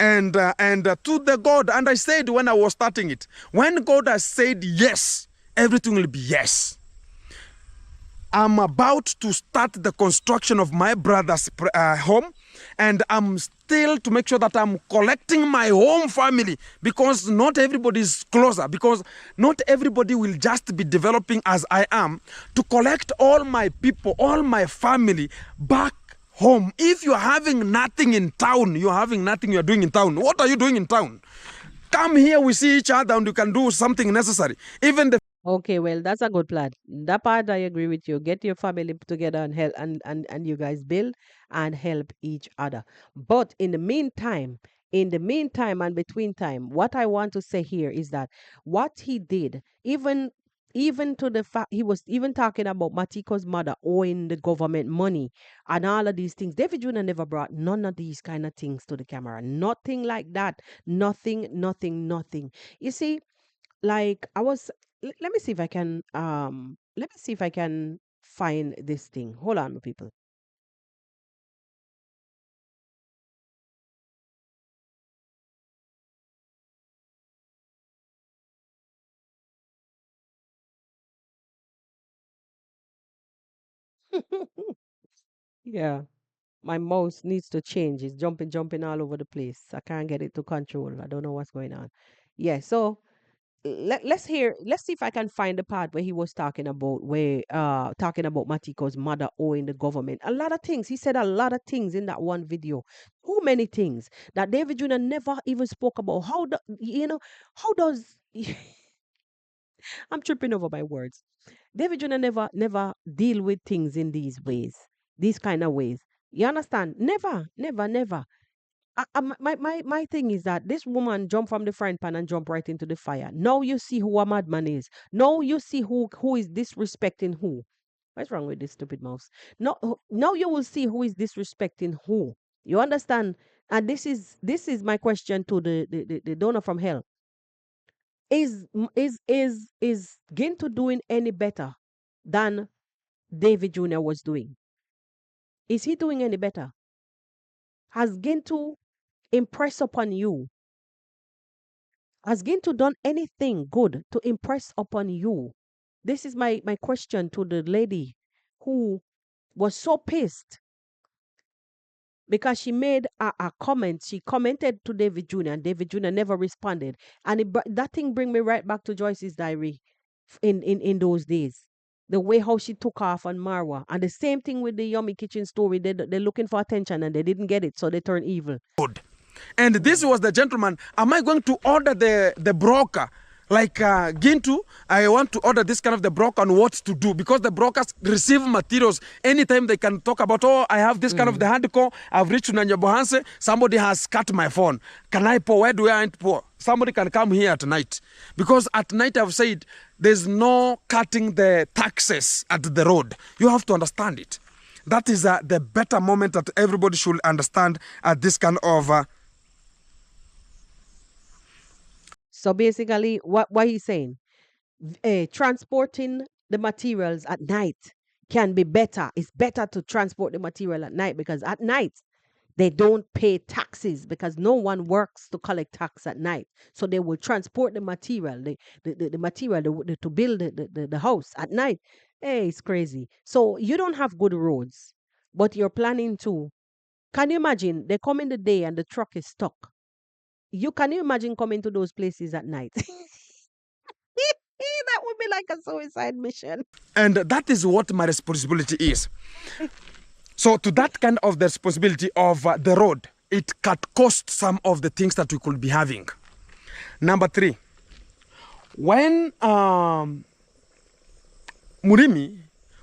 and to the God, and I said when I was starting it, when God has said yes, everything will be yes. I'm about to start the construction of my brother's home, and I'm still to make sure that I'm collecting my home family, because not everybody is closer, because not everybody will just be developing as I am, to collect all my people, all my family back home. If you're having nothing in town, you're having nothing you're doing in town. What are you doing in town? Come here, we see each other, and you can do something necessary. Even the Okay, well, that's a good plan. That part I agree with you. Get your family together and help and you guys build and help each other. But in the meantime and between time, what I want to say here is that what he did, even to the fact he was even talking about Matiko's mother owing the government money and all of these things. David Jr. never brought none of these kind of things to the camera. Nothing like that. Nothing, nothing, nothing. You see, like I was let me see if I can let me see if I can find this thing. Hold on, people. Yeah, my mouse needs to change. It's jumping all over the place. I can't get it to control. I don't know what's going on. Yeah, so let's see if I can find the part where he was talking about Matiko's mother owing the government a lot of things. He said a lot of things in that one video. Too many things that David Jr. never even spoke about. How does I'm tripping over my words. David Jr. never deal with things in these kind of ways. You understand? Never. My thing is that this woman jumped from the frying pan and jumped right into the fire. Now you see who a madman is. Now you see who is disrespecting who. What's wrong with this stupid mouse? Now you will see who is disrespecting who. You understand? And this is my question to the donor from hell. Is Gintu doing any better than David Jr. was doing? Is he doing any better? Has Gintu impressed upon you? Has Gintu done anything good to impress upon you? This is my question to the lady who was so pissed because she made a comment. She commented to David Jr. and David Jr. never responded. And that thing bring me right back to Joyce's diary in those days. The way how she took off on Marwa. And the same thing with the Yummy Kitchen story. They're looking for attention and they didn't get it, so they turned evil. good. And this was the gentleman. Am I going to order the broker? Like Gintu, I want to order this kind of the broker on what to do, because the brokers receive materials anytime they can talk about, oh, I have this kind of the hardcore, I've reached Nanyabohanse, somebody has cut my phone. Can I pour? Where do I pour? Somebody can come here at night. Because at night I've said there's no cutting the taxes at the road. You have to understand it. That is the better moment that everybody should understand at this kind of So basically, what he's saying, transporting the materials at night can be better. It's better to transport the material at night because at night they don't pay taxes because no one works to collect tax at night. So they will transport the material, the material to build the house at night. Hey, it's crazy. So you don't have good roads, but you're planning to. Can you imagine? They come in the day and the truck is stuck. Can you imagine coming to those places at night? That would be like a suicide mission. And that is what my responsibility is. So to that kind of the responsibility of the road, it can cost some of the things that we could be having. Number three, when Murimi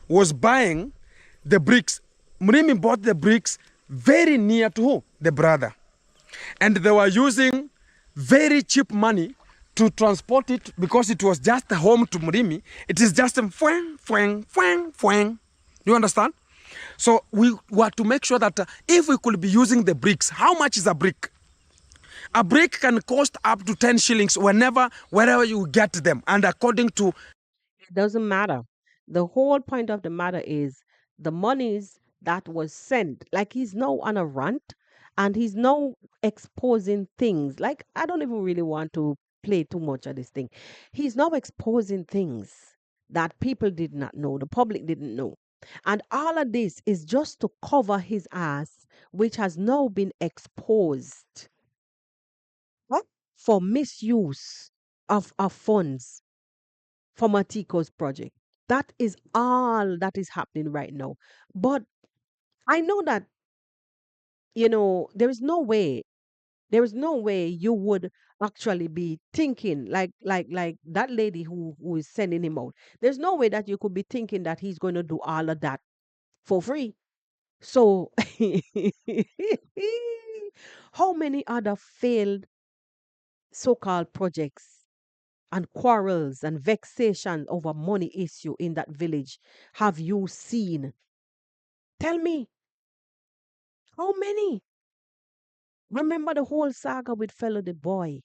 was buying the bricks, Murimi bought the bricks very near to who? The brother. And they were using very cheap money to transport it because it was just home to Murimi. It is just fwang, fwang, fwang, fwang. Do you understand? So we were to make sure that if we could be using the bricks, how much is a brick? A brick can cost up to 10 shillings wherever you get them. And according to It doesn't matter. The whole point of the matter is the monies that was sent. Like he's now on a rant and he's now exposing things. Like I don't even really want to play too much of this thing. He's now exposing things that people did not know, the public didn't know. And all of this is just to cover his ass, which has now been exposed. What? For misuse of funds for Matiko's project. That is all that is happening right now. But I know that, there is no way you would actually be thinking like that lady who is sending him out. There's no way that you could be thinking that he's going to do all of that for free. So how many other failed so-called projects and quarrels and vexation over money issue in that village have you seen? Tell me, how many? Remember the whole saga with fellow the boy.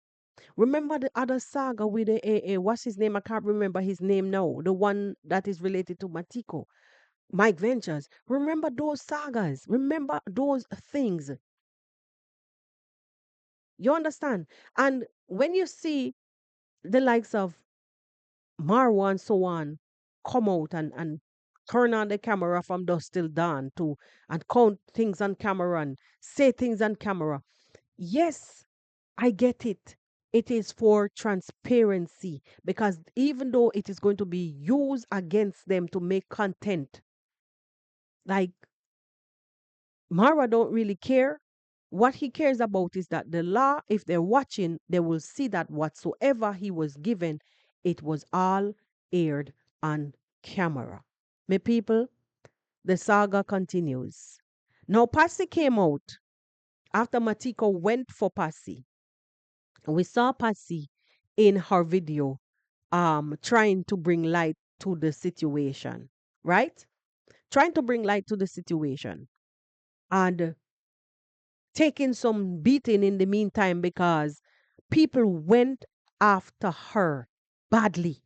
Remember the other saga with what's his name? I can't remember his name now. The one that is related to Matiko, Mike Ventures. Remember those sagas. Remember those things. You understand? And when you see the likes of Marwa and so on come out and turn on the camera from dusk till dawn to and count things on camera and say things on camera. Yes, I get it. It is for transparency because even though it is going to be used against them to make content, like Mara don't really care. What he cares about is that the law, if they're watching, they will see that whatsoever he was given, it was all aired on camera. My people, the saga continues. Now, Passy came out after Matiko went for Passy. We saw Passy in her video trying to bring light to the situation, right? Trying to bring light to the situation. And taking some beating in the meantime because people went after her badly.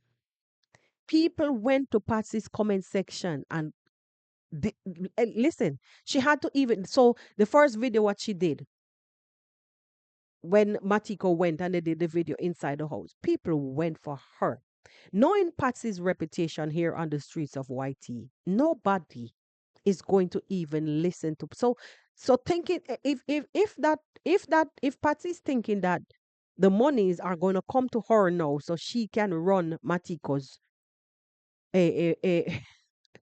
People went to Patsy's comment section and listen, she had to even so the first video what she did when Matiko went and they did the video inside the house, people went for her. Knowing Patsy's reputation here on the streets of YT, nobody is going to even listen to. So thinking if Patsy's thinking that the monies are going to come to her now, so she can run Matiko's a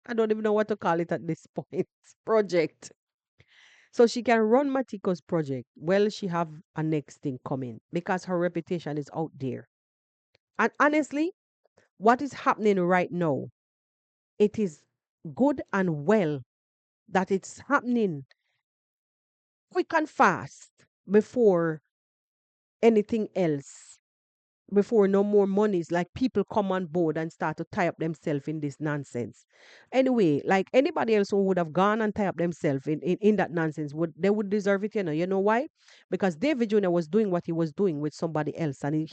I don't even know what to call it at this point project. So she can run Matiko's project. Well, she have a next thing coming because her reputation is out there. And honestly, what is happening right now, it is good and well that it's happening quick and fast before anything else, before no more monies, like people come on board and start to tie up themselves in this nonsense. Anyway, like anybody else who would have gone and tie up themselves in that nonsense, would deserve it, you know why? Because David Jr. was doing what he was doing with somebody else, and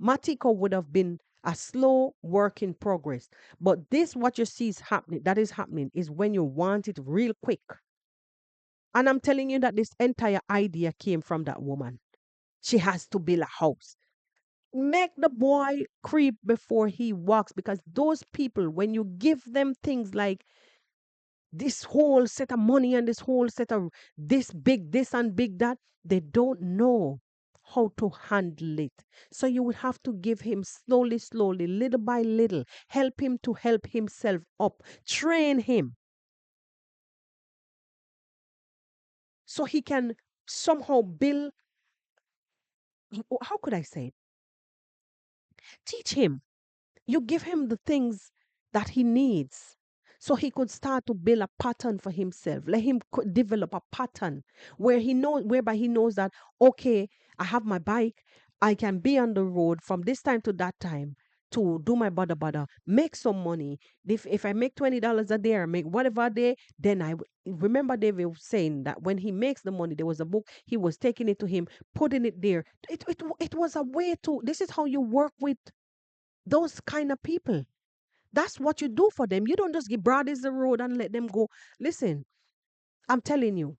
Matiko would have been a slow work in progress. But this what you see is happening, that is happening, is when you want it real quick. And I'm telling you that this entire idea came from that woman. She has to build a house. Make the boy creep before he walks, because those people, when you give them things like this whole set of money and this whole set of this big this and big that, they don't know how to handle it. So you will have to give him slowly, slowly, little by little, help him to help himself up, train him so he can somehow build. How could I say it? Teach him. You give him the things that he needs so he could start to build a pattern for himself. Let him develop a pattern where he knows, whereby he knows that, okay, I have my bike, I can be on the road from this time to that time to do my bada, make some money. If I make $20 a day or make whatever a day, then remember David was saying that when he makes the money, there was a book, he was taking it to him, putting it there. It was a way to, this is how you work with those kind of people. That's what you do for them. You don't just give broadies the road and let them go. Listen, I'm telling you,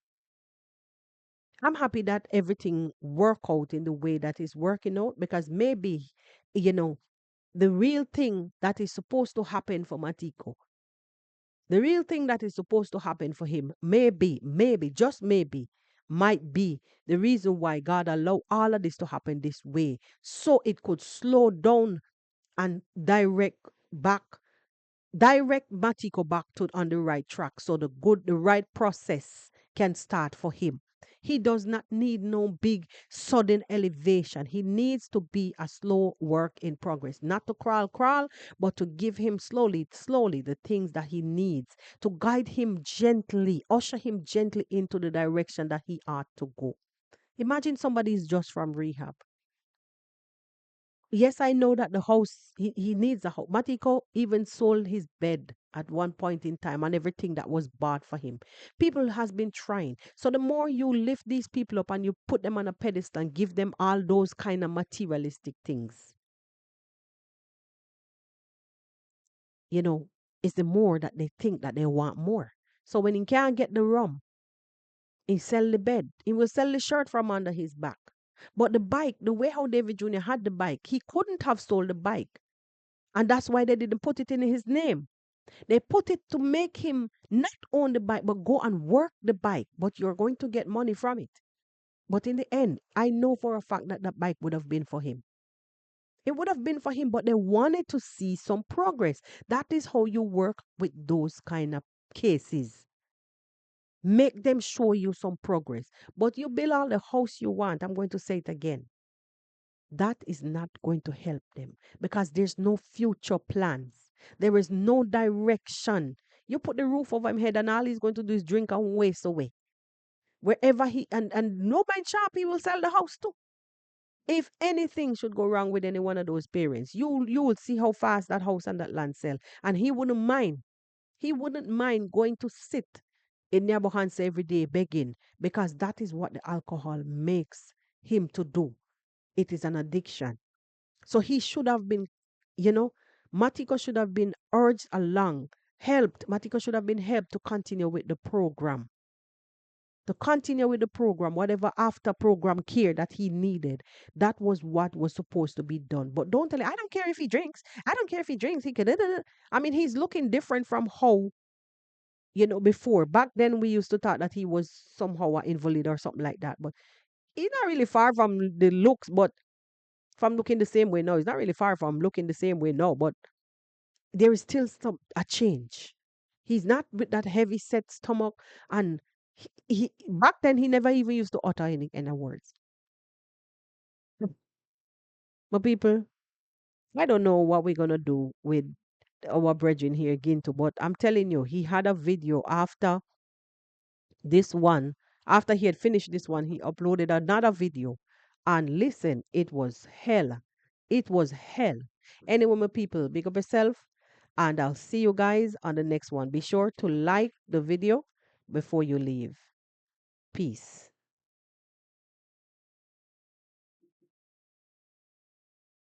I'm happy that everything work out in the way that is working out, because maybe, you know, the real thing that is supposed to happen for Matiko, the real thing that is supposed to happen for him, maybe, just maybe, might be the reason why God allowed all of this to happen this way. So it could slow down and back direct Matiko back to on the right track, so the right process can start for him. He does not need no big sudden elevation. He needs to be a slow work in progress, not to crawl, but to give him slowly, slowly the things that he needs, to guide him gently, usher him gently into the direction that he ought to go. Imagine somebody is just from rehab. Yes, I know that the house, he needs a house. Matiko even sold his bed at one point in time and everything that was bought for him. People has been trying. So the more you lift these people up and you put them on a pedestal and give them all those kind of materialistic things, you know, it's the more that they think that they want more. So when he can't get the rum, he sell the bed. He will sell the shirt from under his back. But the bike, the way how David Jr. had the bike, he couldn't have sold the bike. And that's why they didn't put it in his name. They put it to make him not own the bike, but go and work the bike. But you're going to get money from it. But in the end, I know for a fact that that bike would have been for him. It would have been for him, but they wanted to see some progress. That is how you work with those kind of cases. Make them show you some progress. But you build all the house you want. I'm going to say it again. That is not going to help them because there's no future plans. There is no direction. You put the roof over him head and all he's going to do is drink and waste away. Wherever he and no mind sharp, he will sell the house too. If anything should go wrong with any one of those parents, you will see how fast that house and that land sell. And he wouldn't mind. He wouldn't mind going to sit in Nyabohansa every day begging, because that is what the alcohol makes him to do. It is an addiction. So he should have been, you know, Matiko should have been urged along, helped. Matiko should have been helped to continue with the program. To continue with the program, whatever after program care that he needed, that was what was supposed to be done. But don't tell him, I don't care if he drinks. I don't care if he drinks. He could. I mean, he's looking different from how, before. Back then, we used to thought that he was somehow an invalid or something like that. But he's not really far from the looks, but from looking the same way now. He's not really far from looking the same way now, but there is still a change. He's not with that heavy set stomach, and he back then he never even used to utter any words. But people, I don't know what we're gonna do with our brethren here, Gintu, but I'm telling you, he had a video this one. After he had finished this one, he uploaded another video. And listen, it was hell. It was hell. Anyway, my people, big up yourself. And I'll see you guys on the next one. Be sure to like the video before you leave. Peace.